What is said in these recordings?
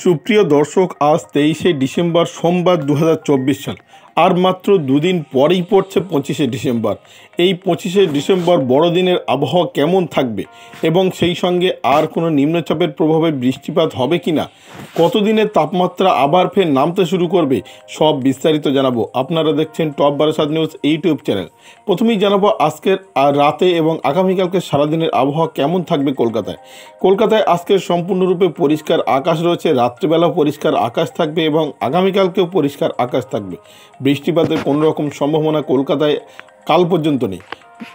সুপ্রিয় দর্শক, আজ 23শে ডিসেম্বর সোমবার 2024 সাল। আর মাত্র দুদিন পরেই পড়ছে 25শে ডিসেম্বর। এই 25শে ডিসেম্বর বড়দিনের আবহাওয়া কেমন থাকবে এবং সেই সঙ্গে আর কোনো নিম্নচাপের প্রভাবে বৃষ্টিপাত হবে কি না, কতদিনের তাপমাত্রা আবার ফের নামতে শুরু করবে, সব বিস্তারিত জানাবো। আপনারা দেখছেন টপ 12 নিউজ ইউটিউব চ্যানেল। প্রথমেই জানাবো আজকের রাতে এবং আগামীকালকে সারাদিনের আবহাওয়া কেমন থাকবে কলকাতায় আজকের সম্পূর্ণরূপে পরিষ্কার আকাশ রয়েছে। রাত্রিবেলাও পরিষ্কার আকাশ থাকবে এবং আগামীকালকেও পরিষ্কার আকাশ থাকবে। বৃষ্টিপাতের কোনো রকম সম্ভাবনা কলকাতায় কাল পর্যন্ত নেই।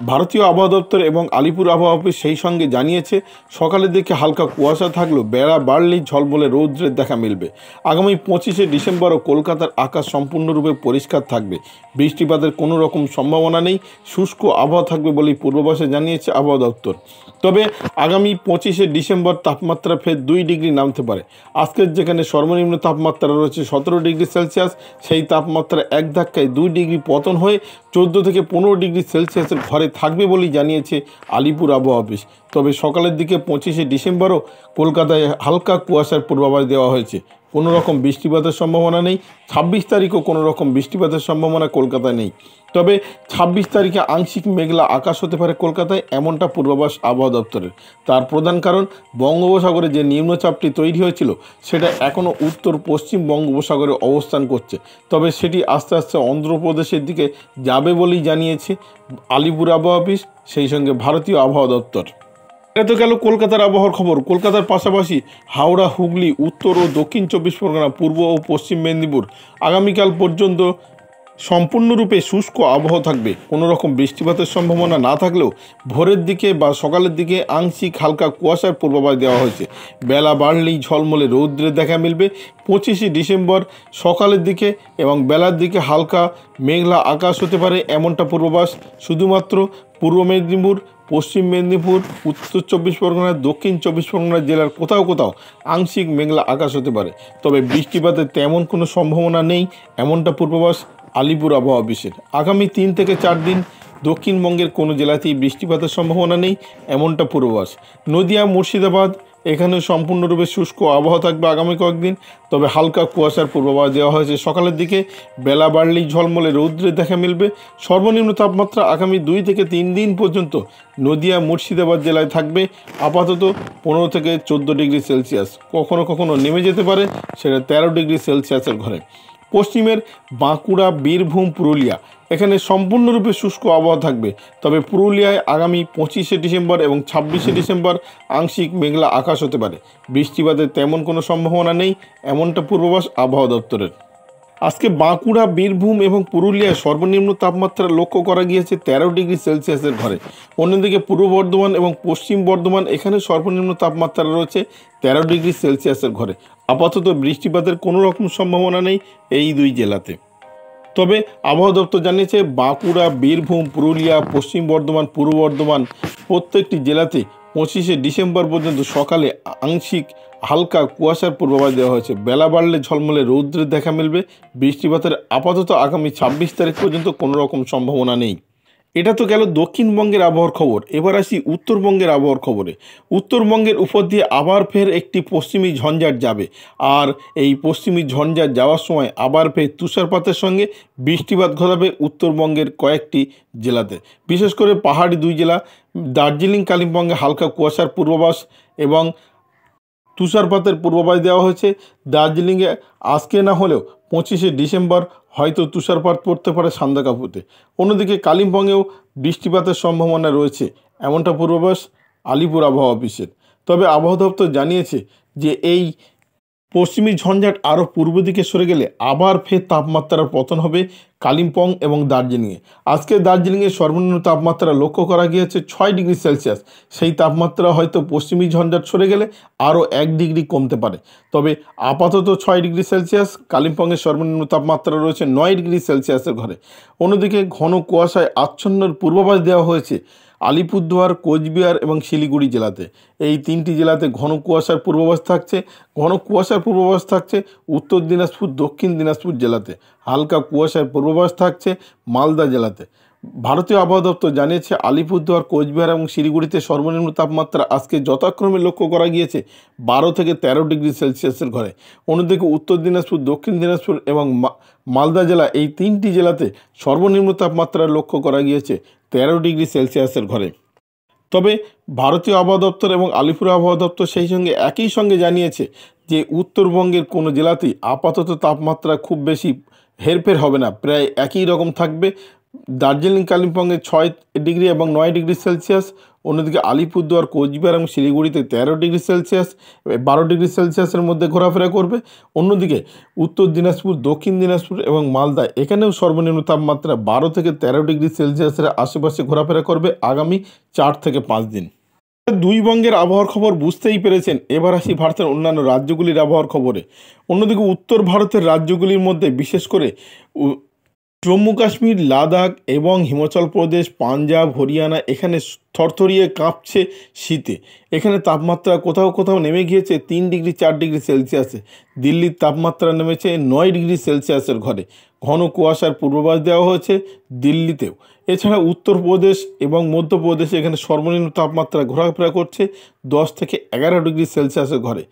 ভারতীয় আবহাওয়া দপ্তর এবং আলিপুর আবহাওয়া অফিস সেই সঙ্গে জানিয়েছে, সকালের দিকে হালকা কুয়াশা থাকলেও বেলা বাড়লেই ঝলমলে রৌদ্রের দেখা মিলবে। আগামী 25শে ডিসেম্বরও কলকাতার আকাশ সম্পূর্ণরূপে পরিষ্কার থাকবে। বৃষ্টিপাতের কোনো রকম সম্ভাবনা নেই, শুষ্ক আবহাওয়া থাকবে বলেই পূর্বাভাসে জানিয়েছে আবহাওয়া দপ্তর। তবে আগামী 25শে ডিসেম্বর তাপমাত্রা ফের 2 ডিগ্রি নামতে পারে। আজকের যেখানে সর্বনিম্ন তাপমাত্রা রয়েছে 17 ডিগ্রি সেলসিয়াস, সেই তাপমাত্রা এক ধাক্কায় 2 ডিগ্রি পতন হয়ে 14 থেকে 15 ডিগ্রি সেলসিয়াসের ঘরে থাকবে বলেই জানিয়েছে আলিপুর আবহাওয়া অফিস। তবে সকালের দিকে 25শে ডিসেম্বরও কলকাতায় হালকা কুয়াশার পূর্বাভাস দেওয়া হয়েছে। কোনো রকম বৃষ্টিপাতের সম্ভাবনা নেই। 26 তারিখও কোনো রকম বৃষ্টিপাতের সম্ভাবনা কলকাতায় নেই। তবে 26 তারিখে আংশিক মেঘলা আকাশ হতে পারে কলকাতায়, এমনটা পূর্বাভাস আবহাওয়া দপ্তরের। তার প্রধান কারণ, বঙ্গোপসাগরে যে নিম্নচাপটি তৈরি হয়েছিল সেটা এখনও উত্তর পশ্চিম বঙ্গোপসাগরে অবস্থান করছে। তবে সেটি আস্তে আস্তে অন্ধ্রপ্রদেশের দিকে যাবে বলেই জানিয়েছে আলিপুর আবহাওয়া অফিস, সেই সঙ্গে ভারতীয় আবহাওয়া দপ্তর। এটা তো গেল কলকাতার আবহাওয়ার খবর। কলকাতার পাশাপাশি হাওড়া, হুগলি, উত্তর ও দক্ষিণ 24 পরগনা, পূর্ব ও পশ্চিম মেদিনীপুর আগামীকাল পর্যন্ত সম্পূর্ণরূপে শুষ্ক আবহাওয়া থাকবে। কোনো রকম বৃষ্টিপাতের সম্ভাবনা না থাকলেও ভোরের দিকে বা সকালের দিকে আংশিক হালকা কুয়াশার পূর্বাভাস দেওয়া হয়েছে। বেলা বাড়লেই ঝলমলে রৌদ্রের দেখা মিলবে। 25শে ডিসেম্বর সকালের দিকে এবং বেলার দিকে হালকা মেঘলা আকাশ হতে পারে, এমনটা পূর্বাভাস। শুধুমাত্র পূর্ব মেদিনীপুর, পশ্চিম মেদিনীপুর, উত্তর 24 পরগনা, দক্ষিণ 24 পরগনা জেলার কোথাও কোথাও আংশিক মেঘলা আকাশ হতে পারে। তবে বৃষ্টিপাতের তেমন কোনো সম্ভাবনা নেই, এমনটা পূর্বাভাস আলিপুর আবহাওয়া অফিসের। আগামী 3 থেকে 4 দিন দক্ষিণবঙ্গের কোনো জেলাতেই বৃষ্টিপাতের সম্ভাবনা নেই, এমনটা পূর্বাভাস। নদিয়া, মুর্শিদাবাদ এখানে সম্পূর্ণরূপে শুষ্ক আবহাওয়া থাকবে আগামী কয়েকদিন। তবে হালকা কুয়াশার পূর্বাভাস দেওয়া হয়েছে। সকালের দিকে বেলা বাড়লেই ঝলমলে রৌদ্রের দেখা মিলবে। সর্বনিম্ন তাপমাত্রা আগামী 2 থেকে 3 দিন পর্যন্ত নদিয়া, মুর্শিদাবাদ জেলায় থাকবে আপাতত 15 থেকে 14 ডিগ্রি সেলসিয়াস। কখনো কখনো নেমে যেতে পারে, সেটা 13 ডিগ্রি সেলসিয়াসের ঘরে। পশ্চিমের বাঁকুড়া, বীরভূম, পুরুলিয়া এখানে সম্পূর্ণরূপে শুষ্ক আবহাওয়া থাকবে। তবে পুরুলিয়ায় আগামী 25শে ডিসেম্বর এবং 26শে ডিসেম্বর আংশিক মেঘলা আকাশ হতে পারে। বৃষ্টিপাতের তেমন কোনো সম্ভাবনা নেই, এমনটা পূর্বাভাস আবহাওয়া দপ্তরের। আজকে বাঁকুড়া, বীরভূম এবং পুরুলিয়ায় সর্বনিম্ন তাপমাত্রা লক্ষ্য করা গিয়েছে 13 ডিগ্রি সেলসিয়াসের ঘরে। অন্যদিকে পূর্ব বর্ধমান এবং পশ্চিম বর্ধমান এখানে সর্বনিম্ন তাপমাত্রা রয়েছে 13 ডিগ্রি সেলসিয়াসের ঘরে। আপাতত বৃষ্টিপাতের কোনো রকম সম্ভাবনা নেই এই 2 জেলাতে। তবে আবহাওয়া দপ্তর জানিয়েছে, বাঁকুড়া, বীরভূম, পুরুলিয়া, পশ্চিম বর্ধমান, পূর্ব বর্ধমান প্রত্যেকটি জেলাতে 25শে ডিসেম্বর পর্যন্ত সকালে আংশিক হালকা কুয়াশার পূর্বাভাস দেওয়া হয়েছে। বেলা বাড়লে ঝলমলে রৌদ্রের দেখা মিলবে। বৃষ্টিপাতের আপাতত আগামী 26 তারিখ পর্যন্ত কোনো রকম সম্ভাবনা নেই। এটা তো গেল দক্ষিণবঙ্গের আবহাওয়ার খবর। এবার আসি উত্তরবঙ্গের আবহাওয়ার খবরে। উত্তরবঙ্গের উপর দিয়ে আবার ফের একটি পশ্চিমী ঝঞ্ঝাট যাবে, আর এই পশ্চিমী ঝঞ্ঝাট যাওয়ার সময় আবার ফের তুষারপাতের সঙ্গে বৃষ্টিপাত ঘটাবে উত্তরবঙ্গের কয়েকটি জেলাতে, বিশেষ করে পাহাড়ি 2 জেলা দার্জিলিং, কালিম্পংয়ে হালকা কুয়াশার পূর্বাভাস এবং তুষারপাতের পূর্বাভাস দেওয়া হয়েছে। দার্জিলিংয়ে আজকে না হলেও 25শে ডিসেম্বর হয়তো তুষারপাত পড়তে পারে সান্দাকফুতে। অন্যদিকে কালিম্পংয়েও বৃষ্টিপাতের সম্ভাবনা রয়েছে, এমনটা পূর্বাভাস আলিপুর আবহাওয়া অফিসের। তবে আবহাওয়া দপ্তর জানিয়েছে যে এই পশ্চিমী ঝঞ্ঝাট আরও পূর্ব দিকে সরে গেলে আবার ফের তাপমাত্রার পতন হবে কালিম্পং এবং দার্জিলিংয়ে। আজকে দার্জিলিংয়ে সর্বনিম্ন তাপমাত্রা লক্ষ্য করা গিয়েছে 6 ডিগ্রি সেলসিয়াস। সেই তাপমাত্রা হয়তো পশ্চিমী ঝঞ্ঝাট সরে গেলে আরও 1 ডিগ্রি কমতে পারে। তবে আপাতত 6 ডিগ্রি সেলসিয়াস। কালিম্পংয়ের সর্বনিম্ন তাপমাত্রা রয়েছে 9 ডিগ্রি সেলসিয়াসের ঘরে। অন্যদিকে ঘন কুয়াশায় আচ্ছন্নর পূর্বাভাস দেওয়া হয়েছে আলিপুরদুয়ার, কোচবিহার এবং শিলিগুড়ি জেলাতে। এই 3টি জেলাতে ঘন কুয়াশার পূর্বাভাস থাকছে। ঘন কুয়াশার পূর্বাভাস থাকছে উত্তর দিনাজপুর, দক্ষিণ দিনাজপুর জেলাতে। হালকা কুয়াশার পূর্বাভাস থাকছে মালদা জেলাতে। ভারতীয় আবহাওয়া দপ্তর জানিয়েছে আলিপুরদুয়ার, কোচবিহার এবং শিলিগুড়িতে সর্বনিম্ন তাপমাত্রা আজকে যথাক্রমে লক্ষ্য করা গিয়েছে 12 থেকে 13 ডিগ্রি সেলসিয়াসের ঘরে। অন্যদিকে উত্তর দিনাজপুর, দক্ষিণ দিনাজপুর এবং মালদা জেলা, এই 3টি জেলাতে সর্বনিম্ন তাপমাত্রা লক্ষ্য করা গিয়েছে 13 ডিগ্রি সেলসিয়াসের ঘরে। তবে ভারতীয় আবহাওয়া দপ্তর এবং আলিপুর আবহাওয়া দপ্তর সেই সঙ্গে একই সঙ্গে জানিয়েছে যে উত্তরবঙ্গের কোনো জেলাতেই আপাতত তাপমাত্রা খুব বেশি হেরফের হবে না, প্রায় একই রকম থাকবে। দার্জিলিং, কালিম্পংয়ে 6 ডিগ্রি এবং 9 ডিগ্রি সেলসিয়াস, অন্যদিকে আলিপুরদুয়ার, কোচবিহার এবং শিলিগুড়িতে 13 ডিগ্রি সেলসিয়াস, 12 ডিগ্রি সেলসিয়াসের মধ্যে ঘোরাফেরা করবে। অন্যদিকে উত্তর দিনাজপুর, দক্ষিণ দিনাজপুর এবং মালদা, এখানেও সর্বনিম্ন তাপমাত্রা 12 থেকে 13 ডিগ্রি সেলসিয়াসের আশেপাশে ঘোরাফেরা করবে আগামী 4 থেকে 5 দিন। দুই বঙ্গের আবহাওয়ার খবর বুঝতেই পেরেছেন। এবার আসি ভারতের অন্যান্য রাজ্যগুলির আবহাওয়ার খবরে। অন্যদিকে উত্তর ভারতের রাজ্যগুলির মধ্যে বিশেষ করে জম্মু কাশ্মীর, লাদাখ এবং হিমাচল প্রদেশ, পাঞ্জাব, হরিয়ানা, এখানে থরথরিয়ে কাঁপছে শীতে। এখানে তাপমাত্রা কোথাও কোথাও নেমে গিয়েছে 3 ডিগ্রি 4 ডিগ্রি সেলসিয়াসে। দিল্লির তাপমাত্রা নেমেছে 9 ডিগ্রি সেলসিয়াসের ঘরে। ঘন কুয়াশার পূর্বাভাস দেওয়া হয়েছে দিল্লিতেও। এছাড়া উত্তরপ্রদেশ এবং মধ্যপ্রদেশে এখানে সর্বনিম্ন তাপমাত্রা ঘোরাফেরা করছে 10 থেকে 11 ডিগ্রি সেলসিয়াসের ঘরে।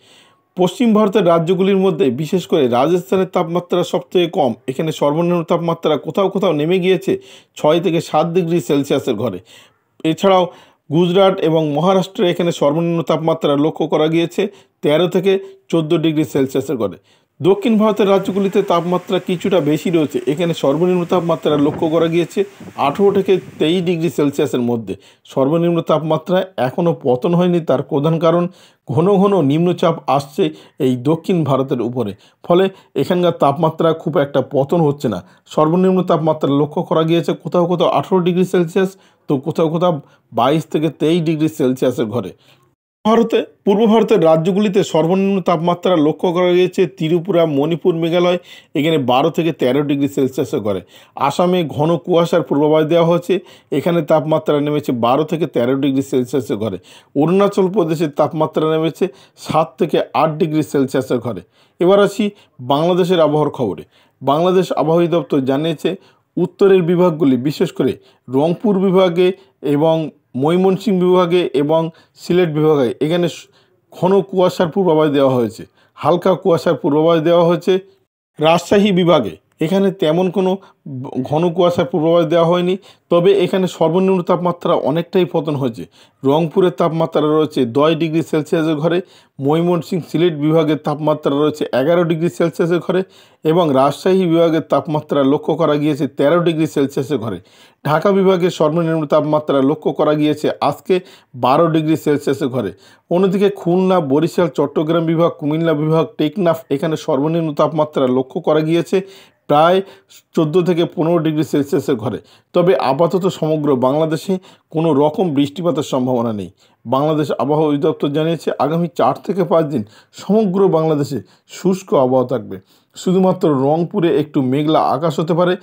পশ্চিম ভারতের রাজ্যগুলির মধ্যে বিশেষ করে রাজস্থানের তাপমাত্রা সবথেকে কম। এখানে সর্বনিম্ন তাপমাত্রা কোথাও কোথাও নেমে গিয়েছে 6 থেকে 7 ডিগ্রি সেলসিয়াসের ঘরে। এছাড়াও গুজরাট এবং মহারাষ্ট্রে এখানে সর্বনিম্ন তাপমাত্রা লক্ষ্য করা গিয়েছে 13 থেকে 14 ডিগ্রি সেলসিয়াসের ঘরে। দক্ষিণ ভারতের রাজ্যগুলিতে তাপমাত্রা কিছুটা বেশি রয়েছে। এখানে সর্বনিম্ন তাপমাত্রা লক্ষ্য করা গিয়েছে 18 থেকে 23 ডিগ্রি সেলসিয়াসের মধ্যে। সর্বনিম্ন তাপমাত্রা এখনও পতন হয়নি। তার প্রধান কারণ ঘন ঘন নিম্নচাপ আসছে এই দক্ষিণ ভারতের উপরে, ফলে এখানকার তাপমাত্রা খুব একটা পতন হচ্ছে না। সর্বনিম্ন তাপমাত্রা লক্ষ্য করা গিয়েছে কোথাও কোথাও 18 ডিগ্রি সেলসিয়াস, তো কোথাও কোথাও 22 থেকে 23 ডিগ্রি সেলসিয়াসের ঘরে। পূর্ব ভারতের রাজ্যগুলিতে সর্বনিম্ন তাপমাত্রা লক্ষ্য করা গিয়েছে ত্রিপুরা, মণিপুর, মেঘালয়, এখানে 12 থেকে 13 ডিগ্রি সেলসিয়াসের ঘরে। আসামে ঘন কুয়াশার পূর্বাভাস দেওয়া হয়েছে। এখানে তাপমাত্রা নেমেছে 12 থেকে 13 ডিগ্রি সেলসিয়াসের ঘরে। অরুণাচল প্রদেশের তাপমাত্রা নেমেছে 7 থেকে 8 ডিগ্রি সেলসিয়াসের ঘরে। এবার আসি বাংলাদেশের আবহাওয়ার খবরে। বাংলাদেশ আবহাওয়া দপ্তর জানিয়েছে উত্তরের বিভাগগুলি, বিশেষ করে রংপুর বিভাগে এবং ময়মনসিংহ বিভাগে এবং সিলেট বিভাগে এখানে ঘন কুয়াশার পূর্বাভাস দেওয়া হয়েছে। হালকা কুয়াশার পূর্বাভাস দেওয়া হয়েছে। রাজশাহী বিভাগে এখানে তেমন কোনো ঘন কুয়াশার পূর্বাভাস দেওয়া হয়নি, তবে এখানে সর্বনিম্ন তাপমাত্রা অনেকটাই পতন হয়েছে। রংপুরের তাপমাত্রা রয়েছে 10 ডিগ্রি সেলসিয়াসের ঘরে, ময়মনসিংহ, সিলেট বিভাগের তাপমাত্রা রয়েছে 11 ডিগ্রি সেলসিয়াসের ঘরে এবং রাজশাহী বিভাগের তাপমাত্রা লক্ষ্য করা গিয়েছে 13 ডিগ্রি সেলসিয়াসের ঘরে। ঢাকা বিভাগের সর্বনিম্ন তাপমাত্রা লক্ষ্য করা গিয়েছে আজকে 12 ডিগ্রি সেলসিয়াসের ঘরে। অন্যদিকে খুলনা, বরিশাল, চট্টগ্রাম বিভাগ, কুমিল্লা বিভাগ, টেকনাফ, এখানে সর্বনিম্ন তাপমাত্রা লক্ষ্য করা গিয়েছে প্রায় 14 থেকে 15 ডিগ্রি সেলসিয়াসের ঘরে। তবে আপাতত সমগ্র বাংলাদেশে কোনো রকম বৃষ্টিপাতের সম্ভাবনা নেই। বাংলাদেশ আবহাওয়া অধিদপ্তর জানিয়েছে আগামী 4 থেকে 5 দিন সমগ্র বাংলাদেশে শুষ্ক আবহাওয়া থাকবে। শুধুমাত্র রংপুরে একটু মেঘলা আকাশ হতে পারে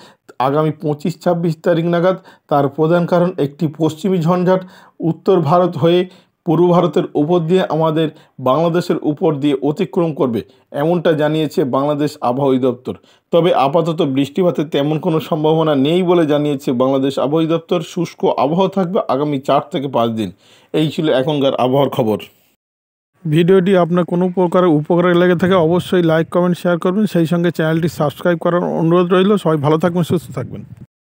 আগামী 25-26 তারিখ নাগাদ। তার প্রধান কারণ একটি পশ্চিমী ঝঞ্ঝাট উত্তর ভারত হয়ে পূর্ব ভারতের উপর দিয়ে আমাদের বাংলাদেশের উপর দিয়ে অতিক্রম করবে, এমনটা জানিয়েছে বাংলাদেশ আবহাওয়া অধিদপ্তর। তবে আপাতত বৃষ্টিপাতের তেমন কোনো সম্ভাবনা নেই বলে জানিয়েছে বাংলাদেশ আবহাওয়া অধিদপ্তর। শুষ্ক আবহাওয়া থাকবে আগামী 4 থেকে 5 দিন। এই ছিল এখনকার আবহাওয়ার খবর। ভিডিওটি আপনার কোনো প্রকার উপকারে লেগে থাকে অবশ্যই লাইক, কমেন্ট, শেয়ার করবেন। সেই সঙ্গে চ্যানেলটি সাবস্ক্রাইব করার অনুরোধ রইল। সবাই ভালো থাকবেন, সুস্থ থাকবেন।